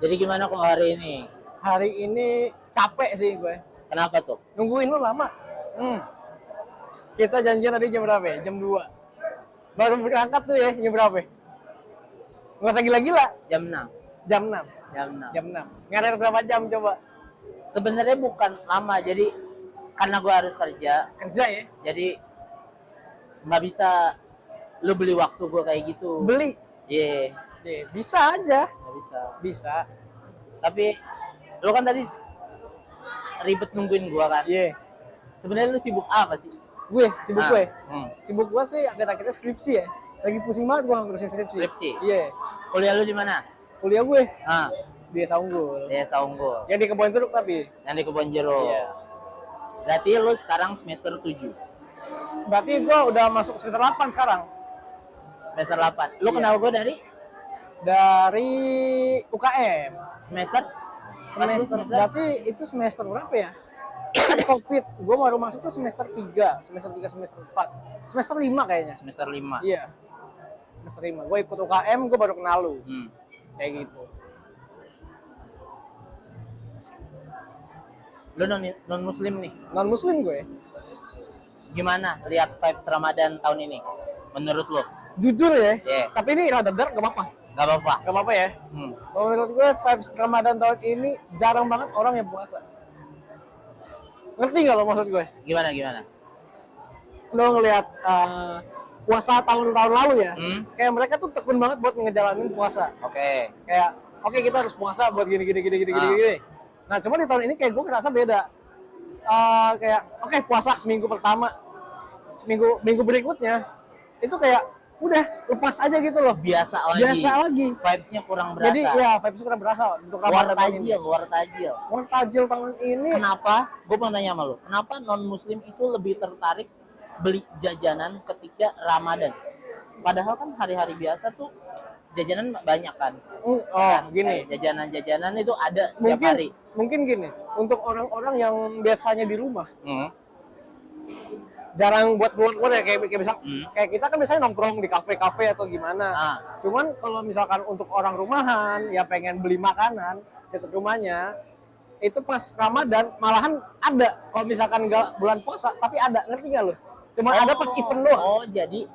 Jadi gimana kok hari ini? Hari ini capek sih gue. Kenapa tuh? Nungguin lu lama. Hmm. Kita janjian tadi jam berapa ya? Jam 2. Baru berangkat tuh ya, jam berapa? Nggak usah gila-gila. Jam 6. Jam 6. Jam 6. Jam 6. Ngaret berapa jam coba? Sebenarnya bukan lama, jadi karena gue harus kerja, Kerja ya? jadi nggak bisa lu beli waktu gue kayak gitu. Beli? Iya, Yeah, bisa aja. nggak bisa. Bisa. Tapi lu kan tadi ribet nungguin gue kan. Iya. Sebenarnya lu sibuk apa sih? Gue, sibuk Nah, gue. hmm. Sibuk gue sih akhir-akhirnya skripsi ya. Lagi pusing banget gue ngurusin skripsi. Skripsi? Iya. Kuliah lu di mana? Kuliah gue Ah, di Desa Unggul. Desa Unggul. Yang di Kebon Jeruk tapi. Yang di Kebonjeruk. Iya. Berarti lu sekarang semester 7. Berarti gue udah masuk semester 8 sekarang. Semester 8. Lu Iya. kenal gue dari Dari UKM. semester? Semester. Berarti itu semester berapa ya? Kan COVID. Gue baru masuk tuh semester 3, semester 3, semester 4. Semester 5 kayaknya. Semester 5. Iya. Semester 5. Gue ikut UKM, gue baru kenal lu. Kayak gitu. Lu non muslim nih. Non muslim gue. Gimana lihat vibes Ramadan tahun ini? Menurut lu? Jujur ya. Iya. Tapi ini rada dark, gak apa-apa. Gak apa-apa. Gak apa-apa ya. Kalau menurut gue vibes Ramadan tahun ini jarang banget orang yang puasa. Ngerti gak lo maksud gue? Gimana? Lo ngelihat puasa tahun-tahun lalu ya, kayak mereka tuh tekun banget buat ngejalanin puasa. Oke. Kayak oke, kita harus puasa buat gini. Nah cuma di tahun ini kayak gue ngerasa beda. Kayak oke, puasa seminggu pertama, minggu berikutnya itu kayak udah lepas aja gitu loh. Biasa lagi. Vibes-nya kurang berasa. Jadi ya vibes kurang berasa untuk Ramadan tahun ini. Luar tajil. War tajil tahun ini. Kenapa? Gue mau tanya sama lu. Kenapa non muslim itu lebih tertarik beli jajanan ketika Ramadan? Padahal kan hari-hari biasa tuh jajanan banyak kan. Gini. Jajanan-jajanan itu ada setiap hari. Mungkin gini, untuk orang-orang yang biasanya di rumah, jarang buat keluar ya, kayak kayak kita kan biasanya nongkrong di kafe-kafe atau gimana. Cuman kalau misalkan untuk orang rumahan ya pengen beli makanan dekat rumahnya, itu pas Ramadan malahan ada. Kalau misalkan nggak bulan puasa, tapi ada, ngerti nggak lo? Cuma ada pas event doang. Oh, jadi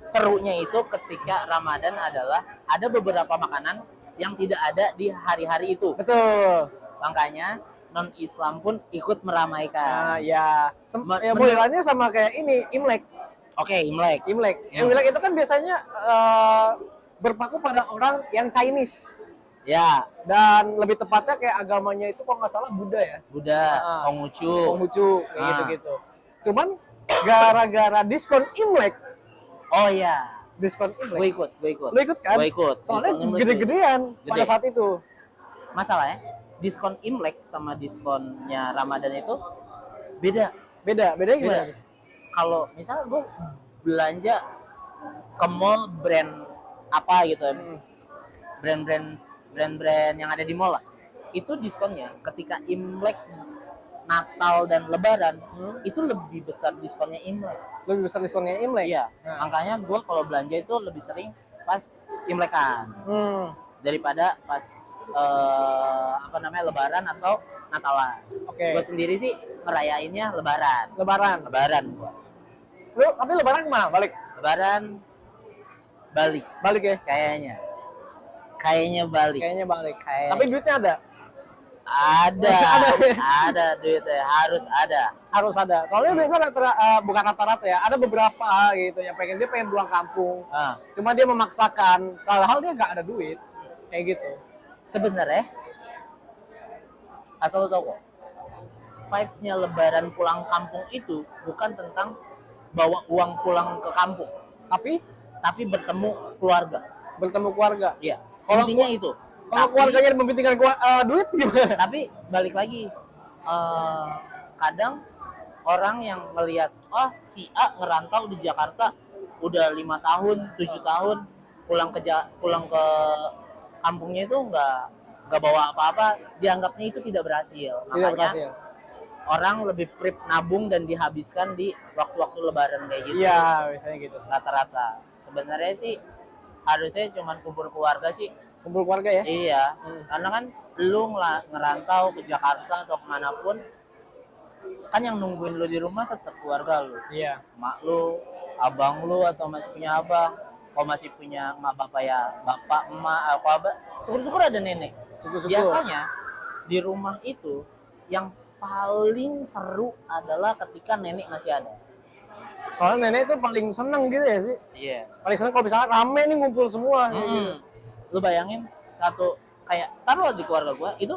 serunya itu ketika Ramadan adalah ada beberapa makanan yang tidak ada di hari-hari itu. Betul. Makanya non-Islam pun ikut meramaikan. Ya modelannya sama kayak ini, Imlek. Oke, Imlek. Imlek itu kan biasanya berpaku pada orang yang Chinese. Ya. Dan lebih tepatnya kayak agamanya itu kalau nggak salah Buddha ya. Konghucu, kayak gitu-gitu. Cuman gara-gara diskon Imlek. Oh iya. Diskon Imlek. Gue ikut. Lu ikut kan? Gue ikut. Soalnya gede-gedean pada saat itu. Masalahnya diskon Imlek sama diskonnya Ramadan itu beda. Bedanya gimana? Kalau misalnya gue belanja ke mall brand apa gitu ya, brand-brand yang ada di mall lah, itu diskonnya ketika Imlek, Natal dan Lebaran itu lebih besar diskonnya Imlek. Lebih besar diskonnya Imlek? Iya. Makanya gue kalau belanja itu lebih sering pas Imlekan daripada pas Lebaran atau Natalan. Oke. Gue sendiri sih ngerayainnya Lebaran gua. Lu tapi Lebaran kemana? Lebaran balik ya? Kayaknya balik. Tapi duitnya ada? Ada duitnya, harus ada. Soalnya biasa bukan rata-rata ya, ada beberapa gitu yang dia pengen pulang kampung. Cuma dia memaksakan, padahal dia nggak ada duit. Kayak gitu. Sebenarnya asal lo tau kok, vibes-nya Lebaran pulang kampung itu bukan tentang bawa uang pulang ke kampung, tapi bertemu keluarga. Iya. Intinya itu. Kalau keluarganya mementingkan duit gimana? Tapi balik lagi, kadang orang yang melihat si A ngerantau di Jakarta udah 5 tahun, 7 tahun, pulang ke kampungnya itu nggak bawa apa-apa, dianggapnya itu tidak berhasil. Makanya orang lebih prep nabung dan dihabiskan di waktu-waktu Lebaran kayak gitu. Iya, biasanya gitu. Rata-rata. Sebenarnya sih harusnya cuma kumpul keluarga sih Kumpul keluarga ya? Iya, karena kan lu ngerantau ke Jakarta atau kemanapun, kan yang nungguin lu di rumah tetap keluarga lu. Iya. Mak lu, abang lu atau masih punya abang, kalau masih punya emak bapak ya bapak, emak, apa abah, syukur-syukur ada nenek. Syukur-syukur. Biasanya di rumah itu yang paling seru adalah ketika nenek masih ada. Soalnya nenek itu paling seneng gitu ya sih. Iya. Paling seneng kalau misalnya rame nih ngumpul semua gitu. Lu bayangin satu kayak taruh di keluarga gua itu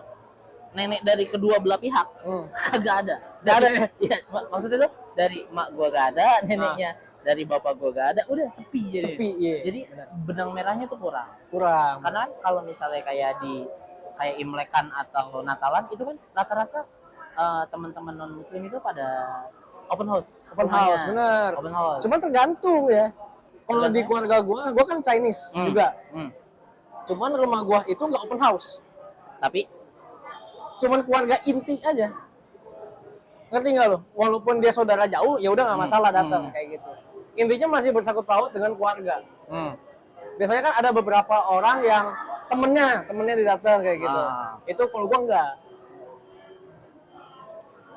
nenek dari kedua belah pihak kagak ada. Gak ada ya? Iya, maksudnya tuh dari emak gua gak ada, neneknya dari bapak gua gak ada, udah sepi jadi. Sepi, iya. Jadi benang merahnya tuh kurang. Kurang. Karena kan kalau misalnya kayak Imlekan atau Natalan itu kan rata-rata teman-teman non muslim itu pada open house. Open house, bener. Open house. Cuman tergantung ya. Kalau di keluarga gua kan Chinese juga. Cuman rumah gua itu nggak open house. Tapi Cuman keluarga inti aja. Ngerti nggak lo? Walaupun dia saudara jauh, ya udah nggak masalah datang kayak gitu. Intinya masih bersangkut paut dengan keluarga. Biasanya kan ada beberapa orang yang temennya didatang kayak gitu. Itu kalau gua enggak.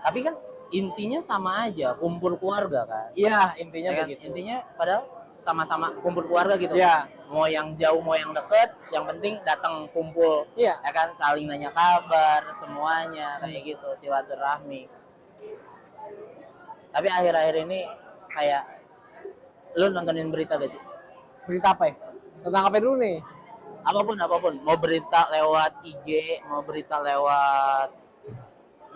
Tapi kan intinya sama aja, kumpul keluarga kan. Iya, intinya Ya kan? begitu. Intinya padahal sama-sama kumpul keluarga gitu. Iya. Mau yang jauh mau yang deket, yang penting datang kumpul. Iya. Ya kan, saling nanya kabar semuanya kayak gitu, silaturahmi. Tapi akhir-akhir ini kayak lu nontonin berita gak sih? Berita apa ya? Tentang apa dulu nih? Apapun, mau berita lewat IG, mau berita lewat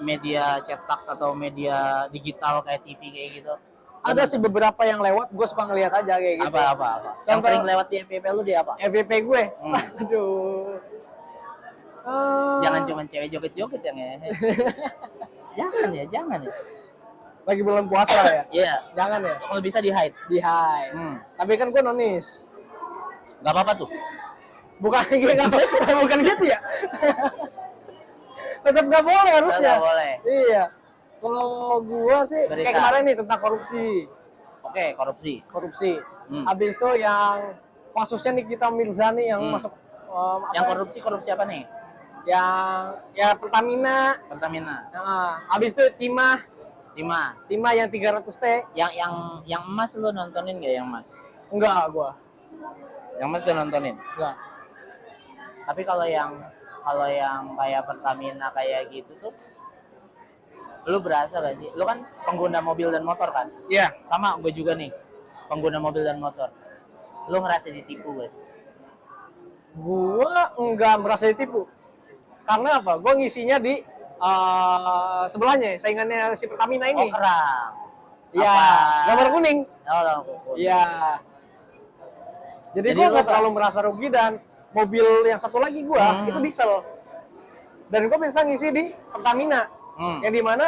media cetak atau media digital kayak TV kayak gitu. Ada sih beberapa yang lewat, gue suka ngeliat aja kayak gitu. Apa? Yang sering lewat di FYP lu di apa? FYP gue? Aduh. Jangan cuma cewek joget-joget yang ya. jangan ya. Lagi bulan puasa ya? Iya. Jangan ya? Kalau bisa di hide. Di hide. Tapi kan gue nonis. Gak apa-apa tuh. Bukan gitu ya? Tetap gak boleh harusnya. Gak boleh. Iya. Kalau gua sih Berita. kayak kemarin nih tentang korupsi. Oke, korupsi. Habis itu yang kasusnya Nikita Mirzani yang masuk yang korupsi apa nih? Yang ya Pertamina. Nah, habis itu Timah yang 300 T. Yang emas lu nontonin gak yang emas? Enggak gua. Yang emas gak nontonin? Enggak. Tapi kalau yang kayak Pertamina kayak gitu tuh, lu berasa gak sih? Lu kan pengguna mobil dan motor kan? Iya. Sama gue juga nih, pengguna mobil dan motor. Lu ngerasa ditipu gak sih? Gua enggak merasa ditipu. Karena apa? Gua ngisinya di sebelahnya, saingannya si Pertamina ini. Oh, kerang. Iya, gambar kuning. Oh, gambar kuning. Iya. Jadi gua nggak terlalu merasa rugi, dan mobil yang satu lagi gua itu diesel. Dan gua bisa ngisi di Pertamina. Yang dimana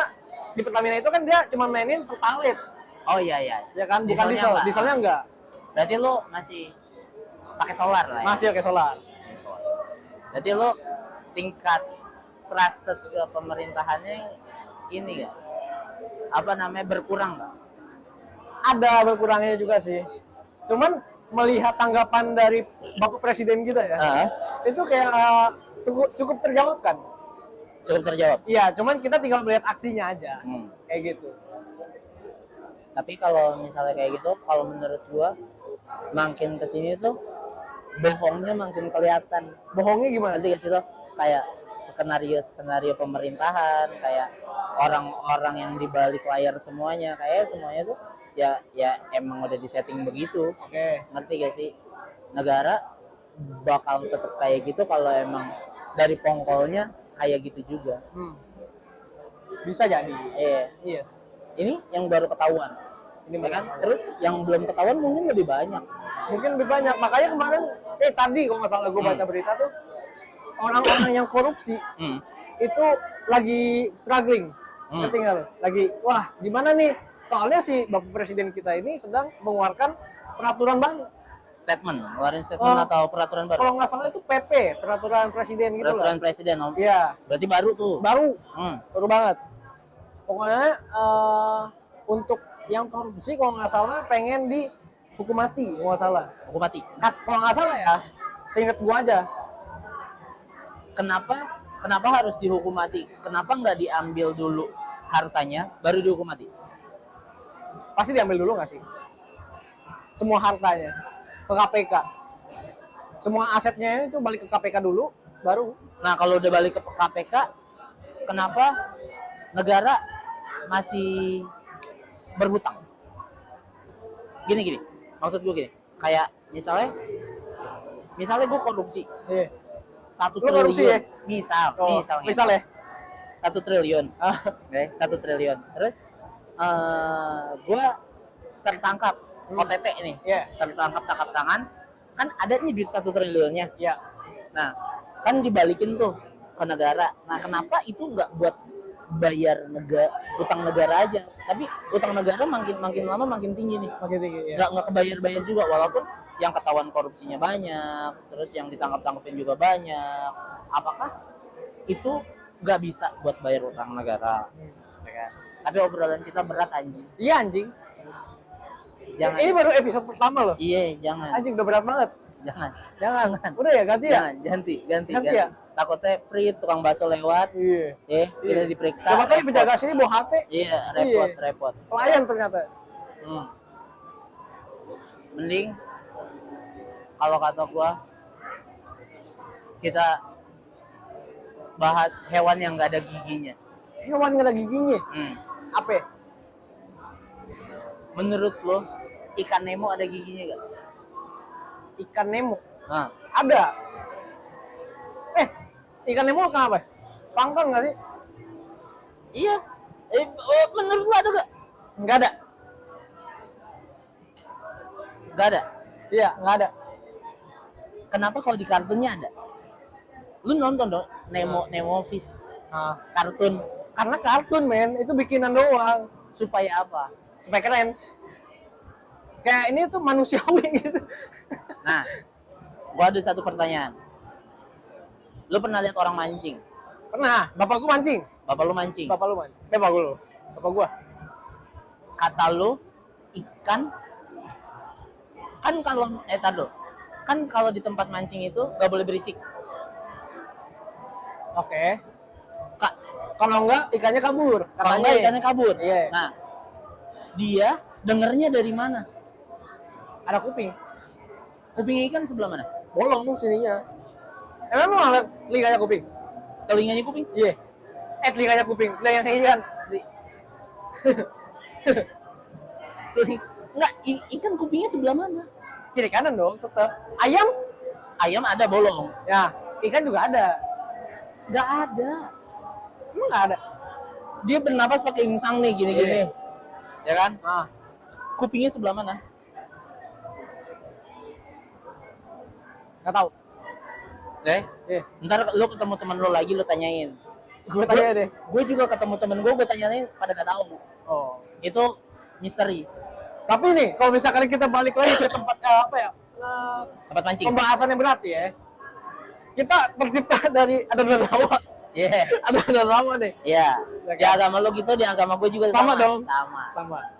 di Pertamina itu kan dia cuma mainin pertalite. Oh iya. Ya kan, bukan diesel. Dieselnya enggak. Berarti lo masih pakai solar lah ya? Masih pakai solar. Berarti lo tingkat trusted ke pemerintahannya ini gak? Apa namanya, berkurang gak? Ada berkurangnya juga sih. Cuman melihat tanggapan dari Bapak Presiden kita ya, itu kayak cukup terjawabkan. Cukup terjawab? Iya, cuman kita tinggal melihat aksinya aja. Kayak gitu. Tapi kalau misalnya kayak gitu, kalau menurut gua makin kesini tuh bohongnya makin kelihatan. Bohongnya gimana? Nanti kasih tuh kayak skenario pemerintahan, kayak orang-orang yang di balik layar semuanya tuh ya emang udah disetting begitu. Oke. Ngerti gak sih? Negara bakal tetap kayak gitu kalau emang dari pongkolnya kayak gitu juga. Bisa jadi. Iya. Ini yang baru ketahuan. Ini kan? Terus yang belum ketahuan mungkin lebih banyak. Makanya kemarin tadi kalau nggak salah gue baca berita tuh, orang-orang yang korupsi itu lagi struggling. Ngerti nggak lo? Lagi, wah gimana nih? Soalnya si Bapak Presiden kita ini sedang mengeluarkan peraturan baru. Ngeluarin statement atau peraturan baru? Kalau nggak salah itu PP, peraturan presiden gitu loh. Peraturan presiden, Om? Iya. Berarti baru tuh? Baru banget. Pokoknya untuk yang korupsi kalau nggak salah pengen dihukum mati, kalau nggak salah. Hukum mati? Kalau nggak salah ya, seingat gua aja. kenapa harus dihukum mati? Kenapa nggak diambil dulu hartanya baru dihukum mati? Pasti diambil dulu nggak sih? Semua hartanya ke KPK. Semua asetnya itu balik ke KPK dulu, baru. Nah, kalau udah balik ke KPK, kenapa negara masih berhutang? Gini, maksud gue gini, kayak misalnya gue korupsi, Iya. 1 Lu korupsi triliun, ya? misalnya, Misal ya? 1 triliun, oke, 1 triliun, terus gue tertangkap OTT nih, Iya. tertangkap tangkap tangan, kan ada nih duit 1 triliunnya, Iya. nah kan dibalikin tuh ke negara. Nah, kenapa itu nggak buat bayar utang negara aja, tapi utang negara makin lama makin tinggi nih, Makin tinggi ya. nggak kebayar juga, walaupun yang ketahuan korupsinya banyak, terus yang ditangkap-tangkapin juga banyak. Apakah itu nggak bisa buat bayar utang negara? Ya kan? Tapi obrolan kita berat, anjing. Iya, anjing. Jangan. Ini baru episode pertama loh. Iya, jangan. Anjing udah berat banget. Jangan. Udah ya, ganti ya? Ganti ya? Takutnya Prit tukang bakso lewat. Iya. Kita diperiksa. Siapa tahu yang penjaga sini bawa hati. Iya, repot. Pelayan ternyata. Mending kalau kata gua kita bahas hewan yang nggak ada giginya. Hewan nggak ada giginya? Apa ya? Menurut lo ikan Nemo ada giginya gak? Ikan Nemo? Nah. Ada. Ikan Nemo kenapa? Plankton nggak sih? Iya. Menurut lo ada gak? Nggak ada. Nggak ada? Iya, nggak ada. Kenapa kalau di kartunnya ada? Lu nonton dong Nemo Fish kartun. Karena kartun, men. Itu bikinan doang. Supaya apa? Supaya keren. Kayak ini tuh manusiawi gitu. Nah, gua ada satu pertanyaan. Lu pernah lihat orang mancing? Pernah. Bapak gua mancing. Bapak lu mancing? Bapak lu mancing. Bapak gua. Kata lu ikan kan kalau di tempat mancing itu gak boleh berisik. Oke. Kalau enggak ikannya kabur. Kalau enggak ikannya kabur. Iya. Nah, dia dengernya dari mana? Ada kuping. Kuping ikan sebelah mana? Bolong sininya. Emang lu ngeliat telinganya kuping? Telinganya kuping? Iya. Telinganya kuping. Telinga ikan. Enggak, ikan kupingnya sebelah mana? Kiri kanan dong, tetap. Ayam ada bolong. Ya, ikan juga ada. Nggak ada. Emang nggak ada? Dia bernapas pakai insang nih, gini-gini. Ya kan? Kupingnya sebelah mana? Nggak tahu. Ntar lu ketemu teman lu lagi, lu tanyain. Gue tanya deh. Gue juga ketemu temen gue tanyain, pada nggak tahu. Itu misteri. Tapi nih, kalau misalkan kita balik lagi ke tempat tempat mancing. Pembahasan yang berat ya. Kita tercipta dari adonan Hawa. Iya. Adonan Hawa nih. Iya. Di agama lo gitu, di agama gue juga sama dong. Sama.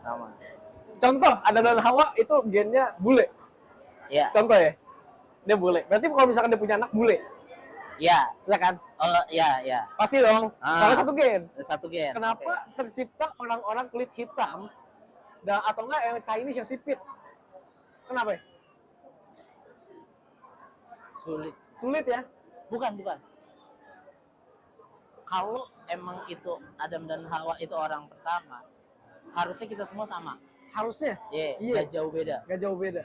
Contoh, adonan Hawa itu gennya bule. Iya. Contoh ya. Dia bule. Berarti kalau misalkan dia punya anak bule. Iya. Iya kan? Iya. Pasti dong. Soalnya satu gen. Kenapa tercipta orang-orang kulit hitam atau enggak yang Chinese yang sipit? Kenapa ya? Sulit ya? Bukan. Kalau emang itu Adam dan Hawa itu orang pertama, harusnya kita semua sama. Harusnya? Iya. Gak jauh beda.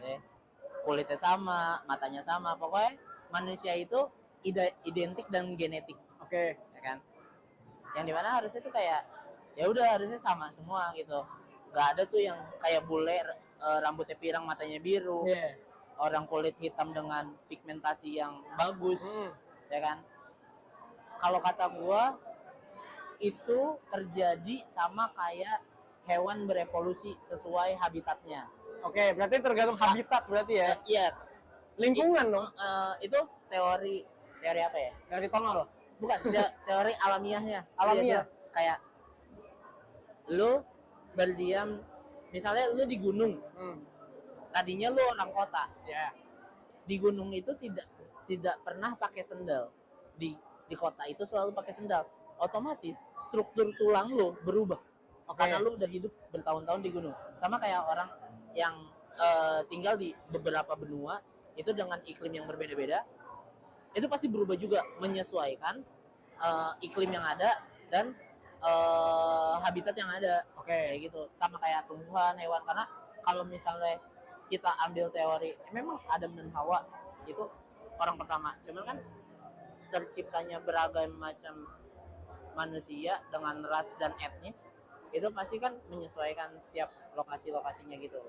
Kulitnya sama, matanya sama. Pokoknya manusia itu identik dan genetik. Oke. Ya kan? Yang dimana harusnya itu kayak ya udah harusnya sama semua gitu. Gak ada tuh yang kayak bule rambutnya pirang, matanya biru. Orang kulit hitam dengan pigmentasi yang bagus. Ya kan? Kalau kata gua itu terjadi sama kayak hewan berevolusi sesuai habitatnya. Oke, berarti tergantung habitat berarti ya? Iya. Lingkungan dong. Itu teori apa ya? Teori tolol. Bukan, teori alamiahnya. Alamiah. Kayak lu berdiam, misalnya lu di gunung. Tadinya lu orang kota. Ya. Di gunung itu tidak pernah pakai sendal. di kota itu selalu pakai sendal, otomatis struktur tulang lo berubah. Karena lo udah hidup bertahun-tahun di gunung. Sama kayak orang yang tinggal di beberapa benua itu dengan iklim yang berbeda-beda, itu pasti berubah juga menyesuaikan iklim yang ada dan habitat yang ada. Kayak gitu. Sama kayak tumbuhan, hewan. Karena kalau misalnya kita ambil teori, memang Adam dan Hawa itu orang pertama. Cuman kan terciptanya beragam macam manusia dengan ras dan etnis, itu pasti kan menyesuaikan setiap lokasi-lokasinya gitu.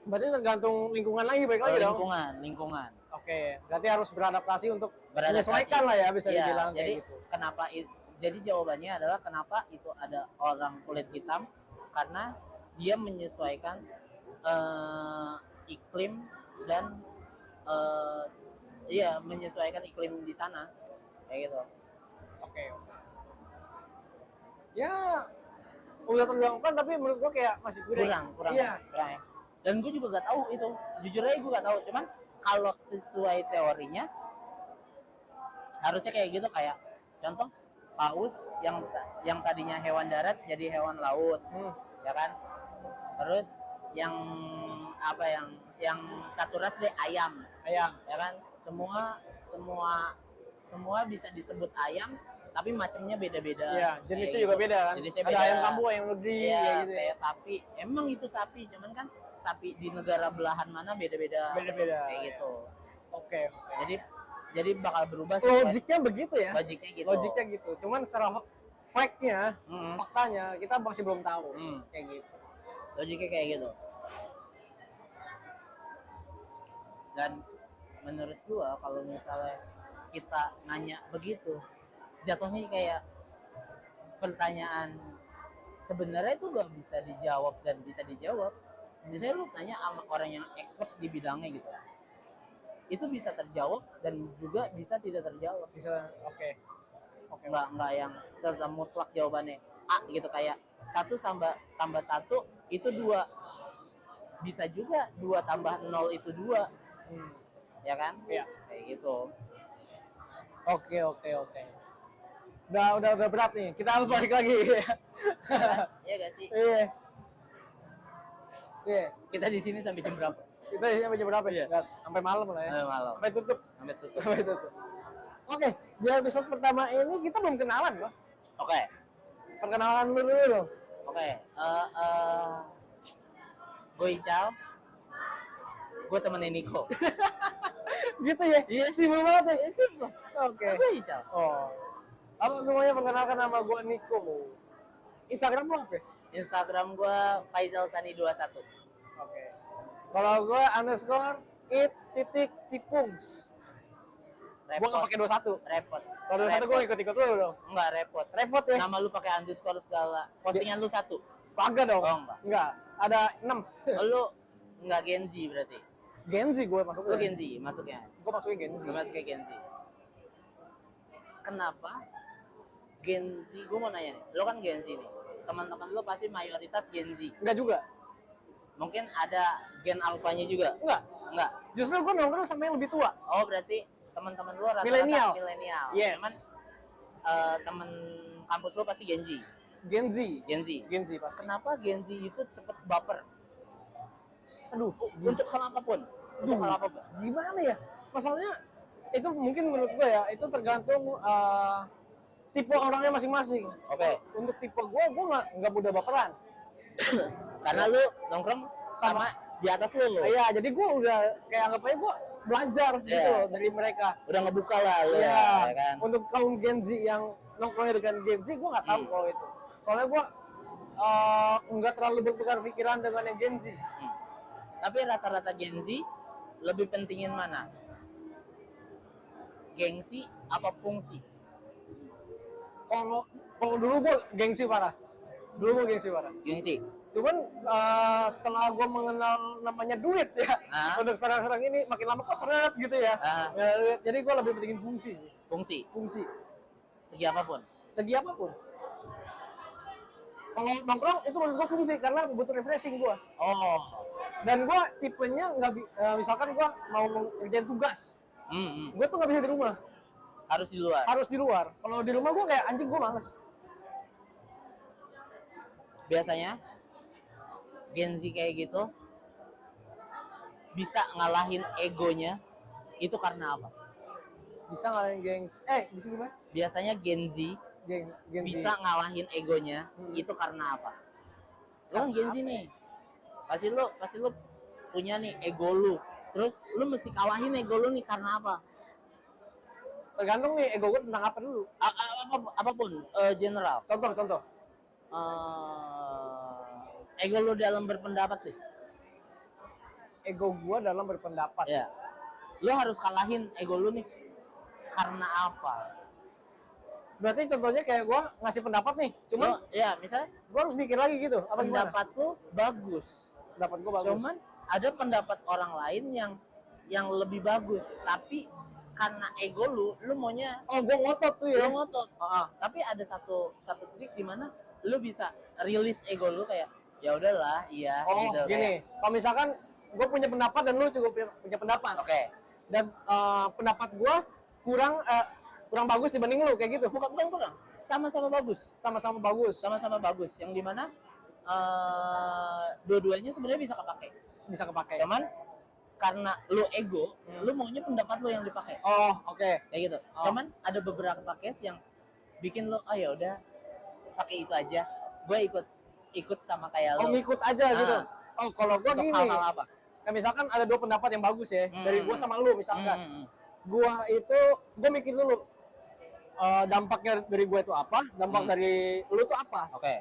Berarti tergantung lingkungan lagi, baik lagi dong. Lingkungan. Oke, berarti harus beradaptasi untuk menyesuaikan lah ya, bisa dibilang jadi, kayak gitu. Jadi jawabannya adalah kenapa itu ada orang kulit hitam, karena dia menyesuaikan iklim dan menyesuaikan iklim di sana kayak gitu. Oke. Ya udah terlakukan, tapi menurut gua kayak masih kurang. Iya. Kurang. Dan gue juga gak tahu itu, jujur aja gue gak tahu. Cuman kalau sesuai teorinya harusnya kayak gitu, kayak contoh paus yang tadinya hewan darat jadi hewan laut, ya kan? Terus yang satu ras deh ayam, ya kan? Semua bisa disebut ayam, tapi macamnya beda-beda. Iya, jenisnya juga beda kan. Ada ayam kampung, ayam negeri, gitu. Kayak sapi. Emang itu sapi, cuman kan sapi di negara belahan mana beda-beda. Kayak gitu. Oke. Jadi bakal berubah. Logiknya begitu ya. Logiknya gitu. Cuman secara faktanya, faktanya kita masih belum tahu. Kayak gitu. Logiknya kayak gitu. Dan menurut gua kalau misalnya kita nanya begitu, jatuhnya kayak pertanyaan sebenarnya itu gak bisa dijawab dan bisa dijawab. Misalnya lu tanya sama orang yang expert di bidangnya gitu, itu bisa terjawab dan juga bisa tidak terjawab. Bisa, oke. Nggak yang serta mutlak jawabannya A gitu, kayak 1 tambah 1 itu 2. Bisa juga 2 tambah 0 itu 2. Ya kan? Iya. Kayak gitu. Oke. Udah berat nih. Kita harus balik lagi. Iya gak sih? Iya. Kita di sini sampai jam berapa? Kita di sini sampai jam berapa ya? Sampai malam lah ya. Sampai tutup. Oke, di episode pertama ini kita belum kenalan loh. Oke. Perkenalan dulu dong. Oke. Gue Ical. Gue temennya Niko. Gitu ya? Iya, simpel banget ya. Simpel. Oke. Gue Ical. Halo semuanya, perkenalkan nama gue Niko. Instagram lo apa? Instagram gue Faizal_Sani21. Oke. Kalau gue _it's_cipungs. Gue nggak pakai 21. Repot. Kalau 21 gue ikut lu dong. Enggak, repot. Repot ya? Nama lu pakai underscore segala. Postingan lu 1. Kagak dong. Oh, enggak. Ada 6. Lu enggak Gen Z berarti. Gen Z gue masuknya. Lu Gen Z masuknya. Gue masuknya Gen Z. Gue masuknya Gen Z. Kenapa Gen Z? Gue mau nanya nih. Lu kan Gen Z nih. Teman-teman lu pasti mayoritas Gen Z. Enggak juga. Mungkin ada Gen Alpha-nya juga. Enggak. Justru gue nongkrong sama yang lebih tua. Oh, berarti teman-teman lu rata-rata milenial. Yes. Cuman temen kampus lu pasti Gen Z. Gen Z pasti. Kenapa Gen Z itu cepet baper? Aduh, untuk hal apapun. Gimana ya? Masalahnya itu mungkin menurut gue ya, itu tergantung tipe orangnya masing-masing. Oke. Untuk tipe gue nggak mudah baperan. Karena lu nongkrong sama di atas lu. Iya, jadi gue udah kayak anggap aja gue belajar gitu loh dari mereka. Udah ngebuka lah lu. Iya. Ya kan? Untuk kaum Gen Z yang nongkrongnya dengan Gen Z, gue nggak tahu kalau itu. Soalnya gue nggak terlalu bertukar pikiran dengan yang Gen Z. Tapi rata-rata Gen Z lebih pentingin mana? Gengsi apa fungsi? Kalau dulu gue gengsi parah. Gengsi. Cuman setelah gue mengenal namanya duit ya, untuk sekarang ini makin lama kok seret gitu ya. Jadi gue lebih pentingin fungsi sih. Fungsi. Segi apapun. Kalau nongkrong itu menurut gue fungsi karena butuh refreshing gue. Oh. Dan gue tipenya nggak, misalkan gue mau ngerjain tugas, gue tuh nggak bisa di rumah Harus di luar. Harus di luar. Kalau di rumah gue kayak anjing, gue males. Biasanya Gen Z kayak gitu bisa ngalahin egonya itu karena apa? Bisa ngalahin gengs. Bisa gimana? Biasanya Gen Z Gen bisa Z. ngalahin egonya itu karena apa? Lu kan Gen Z nih. Pasti lu punya nih ego lu. Terus lu mesti kalahin ego lu nih karena apa? Tergantung nih ego gue tentang apa dulu. Apapun general. Contoh. Ego lu dalam berpendapat deh. Ego gue dalam berpendapat. Ya. Lu harus kalahin ego lu nih karena apa? Berarti contohnya kayak gue ngasih pendapat nih, cuman ya misalnya gue harus mikir lagi gitu. Apa pendapat lu bagus. Pendapat gue bagus. Cuman ada pendapat orang lain yang lebih bagus, tapi karena ego lu maunya gue ngotot tuh ya. Lu ngotot. Tapi ada satu titik di mana lu bisa rilis ego lu kayak ya udahlah, iya gitu. Gini, kalau misalkan gue punya pendapat dan lu juga punya pendapat. Oke. Dan pendapat gue kurang bagus dibanding lu kayak gitu. Bukan. Sama-sama bagus. Sama-sama bagus. Yang dimana dua-duanya sebenarnya bisa kepake. Cuman karena lu ego, lu maunya pendapat lu yang dipakai. Oke. Kayak gitu. Cuman ada beberapa case yang bikin lu, ya udah pakai itu aja. Gue ikut sama kayak lu. Ngikut aja gitu. Kalau gue gini. Hal-hal apa? Kayak misalkan ada dua pendapat yang bagus ya, dari gue sama lu misalkan. Gue mikir dulu dampaknya dari gue itu apa, dampak dari lu tuh apa. Oke.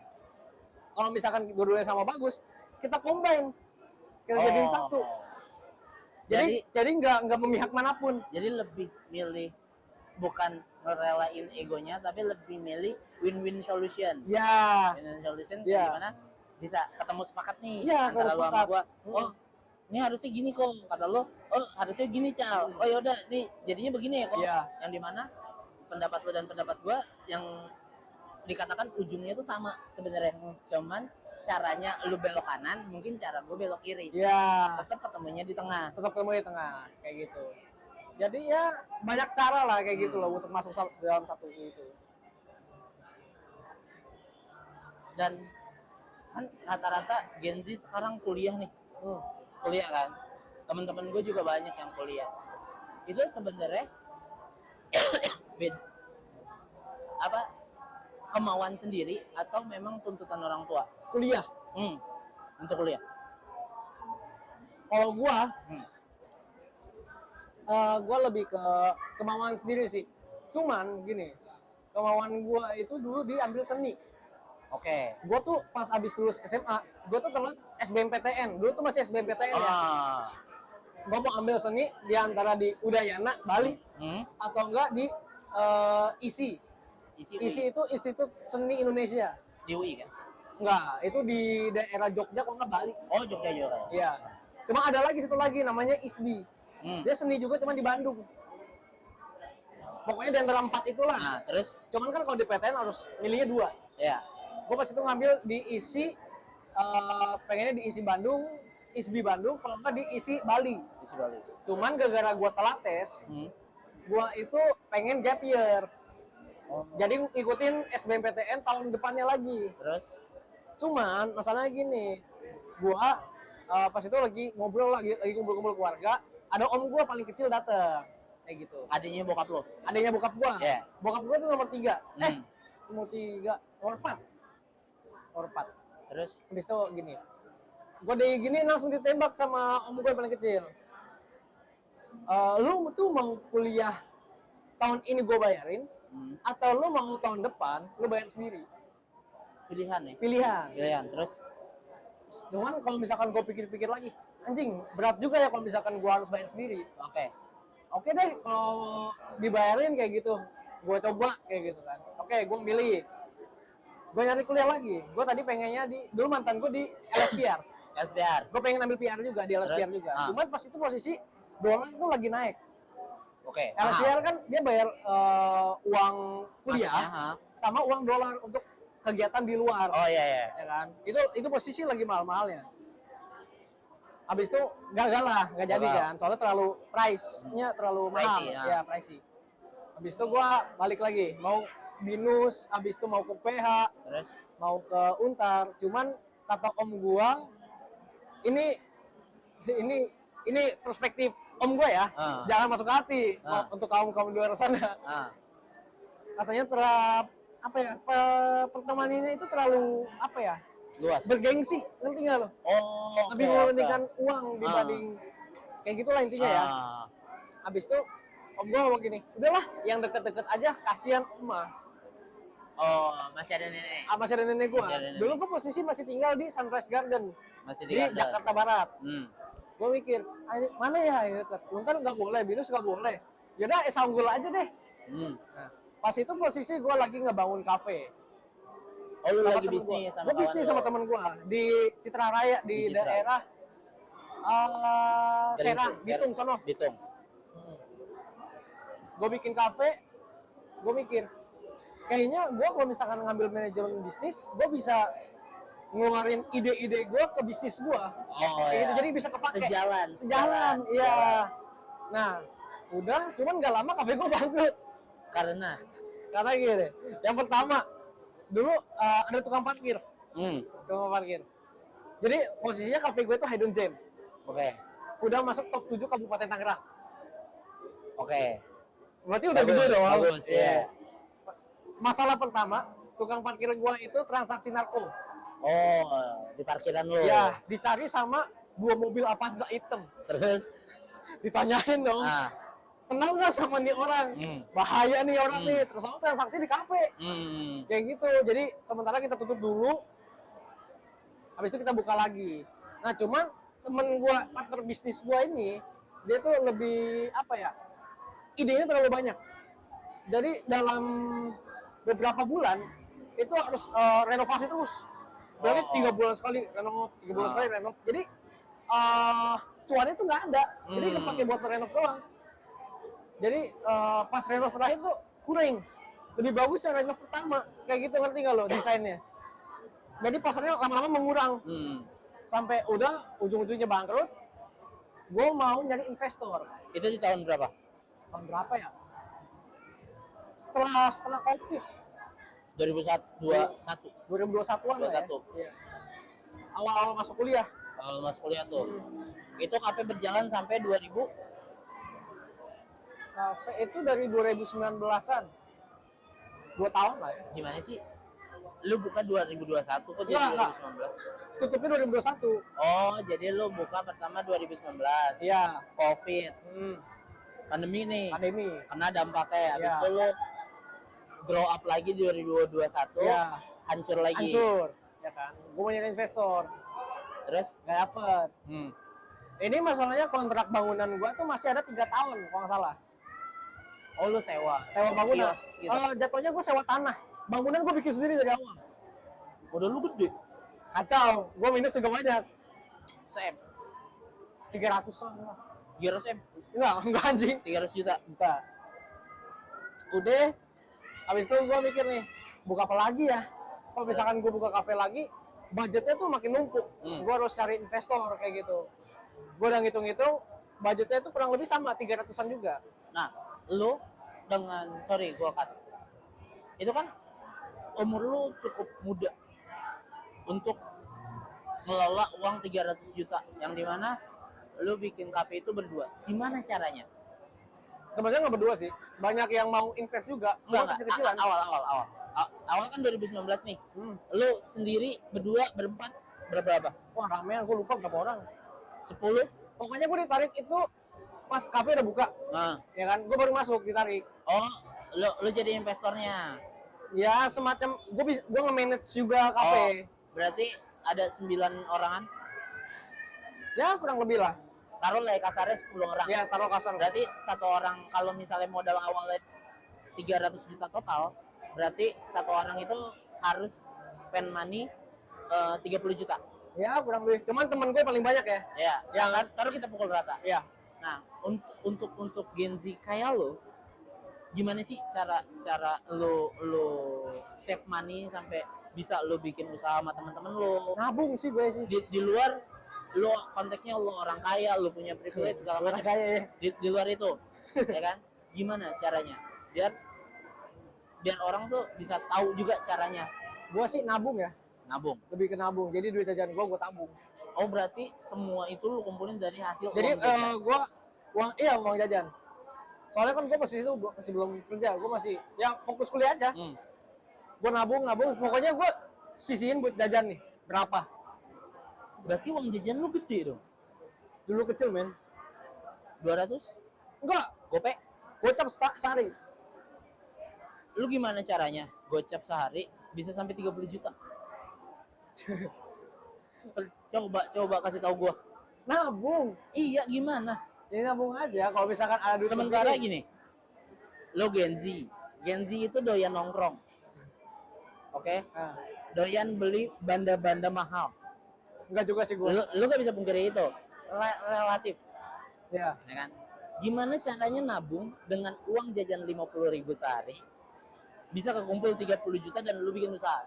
Kalau misalkan dua-duanya sama bagus, kita combine, kita jadiin satu. Jadi nggak memihak manapun. Jadi lebih milih bukan ngerelain egonya, tapi lebih milih win-win solution. Ya. Win-win solution gimana bisa ketemu sepakat nih. Iya, ketemu sepakat. Gua, ini harusnya gini kok, kata lo. Harusnya gini, Cal. Yaudah, nih jadinya begini ya kok. Iya. Yang dimana pendapat lo dan pendapat gua yang dikatakan ujungnya tuh sama sebenarnya. Cuman caranya lu belok kanan, mungkin cara gue belok kiri. Iya. Tetap ketemunya di tengah. Kayak gitu. Jadi ya banyak cara lah kayak gitu loh untuk masuk dalam satu itu. Dan kan rata-rata Gen Z sekarang kuliah nih. Kuliah kan. Teman-teman gue juga banyak yang kuliah. Itu sebenarnya kemauan sendiri atau memang tuntutan orang tua? Kuliah. Untuk kuliah. Kalau gua lebih ke kemauan sendiri sih. Cuman gini, kemauan gua itu dulu diambil seni. Oke. Gua tuh pas abis lulus SMA, gua tuh telat SBMPTN. Dulu tuh masih SBMPTN ya. Gua mau ambil seni di antara di Udayana, Bali, atau enggak di ISI. ISI itu Institut Seni Indonesia. Di UI kan? Enggak, itu di daerah Jogja kok nggak Bali. Jogja. Iya. Cuma ada satu lagi namanya ISBI. Dia seni juga cuma di Bandung. Pokoknya di antara 4 itulah. Nah, terus? Cuman kan kalau di PTN harus milihnya 2. Iya. Gue pas itu ngambil di ISI, pengennya di ISI Bandung, ISBI Bandung, kalau nggak di ISI Bali. Cuman gara-gara gue telat tes, gue itu pengen gap year. Jadi ngikutin SBMPTN tahun depannya lagi. Terus? Cuman masalahnya gini, gua pas itu lagi kumpul-kumpul keluarga, ada om gua paling kecil dateng, kayak gitu. Adiknya bokap lo? Adiknya bokap gua. Yeah. Bokap gua tuh nomor 3. Nomor 4. Terus? Habis itu gini, gua gini langsung ditembak sama om gua yang paling kecil. Lu tuh mau kuliah tahun ini gua bayarin, atau lu mau tahun depan lu bayar sendiri? Pilihan ya? Pilihan. Terus? Cuman kalau misalkan gue pikir-pikir lagi, anjing berat juga ya kalau misalkan gue harus bayar sendiri. Oke deh kalau dibayarin kayak gitu, gue coba kayak gitu kan. Oke, gue milih. Gue nyari kuliah lagi. Gue tadi pengennya dulu mantan gue di LSPR. Gue pengen ambil PR juga di LSPR juga. Cuman pas itu posisi dolar itu lagi naik. LSPR kan dia bayar uang kuliah sama uang dolar untuk kegiatan di luar. Ya kan? Itu posisi lagi mahal-mahalnya. Habis itu gagal lah, nggak jadi kan. Soalnya terlalu price-nya terlalu mahal. Pricey, Ya, pricey. Habis itu gue balik lagi, mau BINUS, habis itu mau ke PH, Terus? mau ke Untar. Cuman kata om gue, ini perspektif om gue ya, jangan masuk ke hati untuk kaum di luar sana. Katanya pertemanan ini itu terlalu luas, bergengsi, ngerti nggak lo? Lebih mementingkan uang dibanding kayak gitulah intinya ya. Habis itu om gue ngomong gini, udahlah yang deket-deket aja, kasihan oma. Masih ada nenek. Masih ada nenek gue. Dulu gue posisi masih tinggal di Sunrise Garden, di Jakarta Barat. Gue mikir, mana ya yang deket? Untar nggak boleh, BINUS nggak boleh. Yaudah, Esa Unggul aja deh. Nah, pas itu posisi gue lagi ngebangun kafe. Lu lagi bisnis sama gue bisnis sama temen gue di Citra Raya, di daerah Serang, Bitung sono. Bitung. Gue bikin kafe, gue mikir, kayaknya gue kalau misalkan ngambil manajemen bisnis, gue bisa ngeluarin ide-ide gue ke bisnis gue. Gitu, jadi bisa kepake. Sejalan, iya. Nah, udah, cuman nggak lama kafe gue bangkrut. Karena gini, yang pertama, dulu ada tukang parkir. Tukang parkir. Jadi posisinya kafe gue itu hidden gem. Udah masuk top 7 Kabupaten Tangerang. Berarti udah gede dong. Bagus, ya. Masalah pertama, tukang parkir gue itu transaksi narko. Di parkiran lo. Ya, dicari sama 2 mobil Avanza hitam. Terus ditanyain dong. Kenal nggak sama nih orang? Bahaya nih orang nih. Terus sama transaksi di kafe. Kayak gitu. Jadi sementara kita tutup dulu. Habis itu kita buka lagi. Nah, cuman temen gua, partner bisnis gua ini, dia tuh lebih idenya terlalu banyak. Jadi dalam beberapa bulan itu harus renovasi terus. Berarti 3 bulan sekali renov, 3 bulan sekali renov. Jadi cuannya tuh nggak ada. Jadi kepake buat renov doang. Jadi pas renov terakhir tuh kurang. Lebih bagus yang renov pertama. Kayak gitu, ngerti nggak lo desainnya? Jadi pasarnya lama-lama mengurang. Sampai udah ujung-ujungnya bangkrut. Gue mau nyari investor. Itu di tahun berapa? Tahun berapa ya? Setelah COVID. 2021-an lah ya. Iya. Awal-awal masuk kuliah. Awal masuk kuliah tuh. Itu kafe berjalan sampai 2000? Kafe itu dari 2019-an. 2 tahun lah ya. Gimana sih? Lu buka 2021 kok jadi 2019? Tutupnya 2021. Jadi lu buka pertama 2019. Iya. COVID. Pandemi nih. Kena dampaknya. Habis itu lu grow up lagi di 2021. Iya. Hancur lagi. Ya kan. Gue mau nyari investor. Terus? Gak dapet. Ini masalahnya kontrak bangunan gue tuh masih ada 3 tahun kalau nggak salah. Lu sewa? Sewa bangunan. Gitu. Jatuhnya gue sewa tanah. Bangunan gue bikin sendiri dari awal. Modal lu gede. Kacau. Gue minus juga banyak. Se-M? 300-an lah. 300 M? Enggak anjing. 300 juta. Udah. Habis itu gue mikir nih, buka apa lagi ya? Kalau misalkan gue buka kafe lagi, budgetnya tuh makin numpuk. Gue harus cari investor kayak gitu. Gue udah ngitung-ngitung, budgetnya tuh kurang lebih sama, 300-an juga. Nah, lu dengan, sorry gue cut. Itu kan umur lu cukup muda untuk ngelola uang 300 juta. Yang dimana lu bikin kafe itu berdua. Gimana caranya? Sebenarnya nggak berdua sih. Banyak yang mau invest juga. Enggak. Awal kan 2019 nih. Lu sendiri berdua, berempat, berapa? Wah, ramean. Gue lupa berapa orang. 10? Pokoknya gue ditarik itu pas kafe udah buka. Ya kan? Gue baru masuk, ditarik. Lu jadi investornya? Ya, semacam gue nge-manage juga kafe. Berarti ada 9 orangan? Ya, kurang lebih lah. Taruh lah kasarnya 10 orang. Ya, taruh kasar. Berarti satu orang kalau misalnya modal awalnya 300 juta total, berarti satu orang itu harus spend money 30 juta. Ya, kurang lebih. Cuman temen gue paling banyak ya. Ya, yang taruh kita pukul rata. Ya. Nah, untuk Gen Z kayak lo, gimana sih cara lo save money sampai bisa lo bikin usaha sama teman-teman lo? Nabung sih gue sih. Di luar lo konteksnya lo orang kaya, lo punya privilege segala macam. Kaya ya. Di luar itu, ya kan? Gimana caranya? biar orang tuh bisa tahu juga caranya Gua sih nabung ya, nabung. lebih ke nabung. Jadi duit jajan gua tabung. Oh, berarti semua itu lu kumpulin dari hasil Jadi uang jajan. gua uang jajan. Soalnya kan gua masih belum kerja, gua masih ya fokus kuliah aja. Gua nabung, pokoknya gua sisihin buat jajan nih. Berapa? Berarti uang jajan lu gede dong. Dulu kecil, men. 200? Enggak, Gopek? gocap sehari. Lu gimana caranya gocap sehari bisa sampai 30 juta? coba kasih tahu gua. Nabung. Iya, gimana? Jadi nabung aja kalau misalkan ada duit Sementara lebih. gini, lo Gen Z itu doyan nongkrong, oke? Nah, Doyan beli banda-banda mahal. enggak juga sih gua. Lo gak bisa pungkiri itu, relatif, Ya. ya kan? Gimana caranya nabung dengan uang jajan 50.000 sehari bisa kekumpul 30 juta dan lu bikin usaha?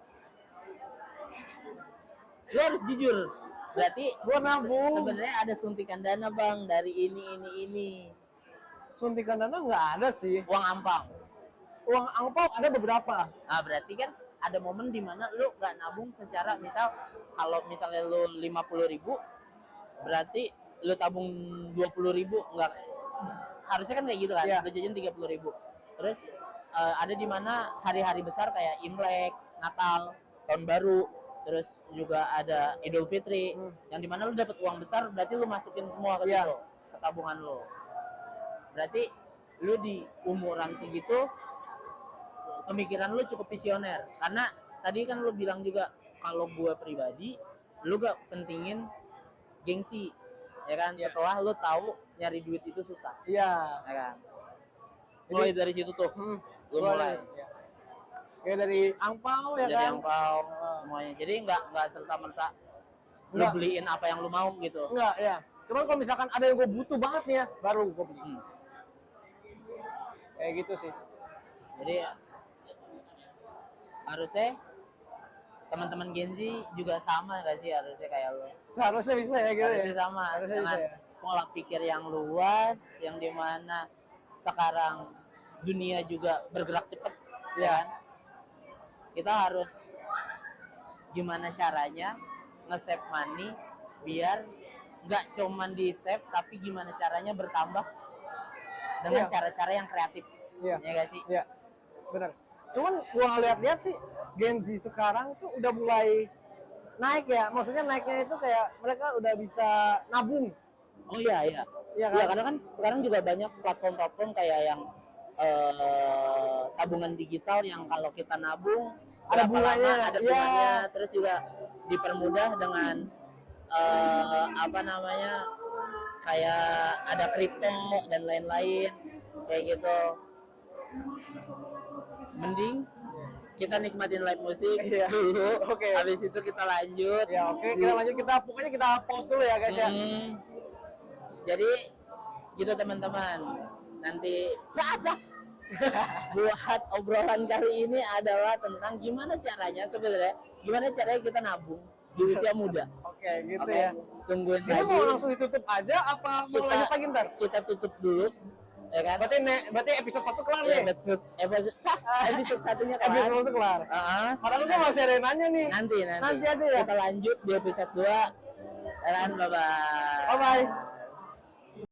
Lo harus jujur. Berarti Gua nabung. sebenarnya ada suntikan dana, Bang, dari ini. Suntikan dana nggak ada sih. Uang ampang. Uang angpau ada beberapa. Nah, berarti kan ada momen di mana lu nggak nabung secara kalau misalnya lu 50.000, berarti lu tabung 20.000, nggak, harusnya kan kayak gitu kan. Iya. Lu jajan 30.000. Terus ada di mana hari-hari besar kayak Imlek, Natal, Tahun Baru, terus juga ada Idul Fitri, yang dimana lu dapat uang besar, berarti lu masukin semua ke situ, ke tabungan lu. Berarti lu di umuran segitu pemikiran lu cukup visioner, karena tadi kan lu bilang juga kalau gue pribadi, lu gak pentingin gengsi, ya kan? Setelah lu tahu nyari duit itu susah, Iya. ya kan? Mulai dari situ tuh, lu mulai. Ya. Kayak dari angpau ya Dari kan? angpau semuanya. Jadi nggak serta-merta lu beliin apa yang lu mau gitu. Enggak, ya. Cuman kalau misalkan ada yang gue butuh banget nih ya, baru gue beli. Kayak gitu sih. Jadi harusnya teman-teman Gen Z juga sama gak sih, harusnya kayak lu? Seharusnya bisa ya gitu Harusnya ya. sama Harusnya dengan bisa ya. pola pikir yang luas, yang dimana sekarang dunia juga bergerak cepat, ya kan? Kita harus gimana caranya nge-save money biar nggak cuman di save, tapi gimana caranya bertambah dengan cara-cara yang kreatif. Iya. Ya gak sih? Iya. Benar. Cuman gua lihat-lihat sih Gen Z sekarang itu udah mulai naik ya. Maksudnya naiknya itu kayak mereka udah bisa nabung. Oh iya. Iya kan? Ya, karena kan sekarang juga banyak platform-platform kayak yang tabungan digital yang kalau kita nabung Ada berapa lama bunganya. ada bunganya, terus juga dipermudah dengan kayak ada kripto dan lain-lain kayak gitu. Mending kita nikmatin live musik dulu, habis itu kita lanjut. Ya kita lanjut, pokoknya kita pause dulu ya guys ya. Jadi gitu teman-teman, nanti buat obrolan kali ini adalah tentang gimana caranya kita nabung di usia muda. Oke, gitu ya. Tungguin Kita lagi. mau langsung ditutup aja apa mau lanjut lagi ntar? Kita tutup dulu, ya kan? Berarti episode 1 kelar Ya, nih. episode satunya kelar. Episode 1 kelar. Padahal gua masih ada yang nanya nih. Nanti Nanti aja ya. kita lanjut di episode 2. Dan bye bye. Bye bye.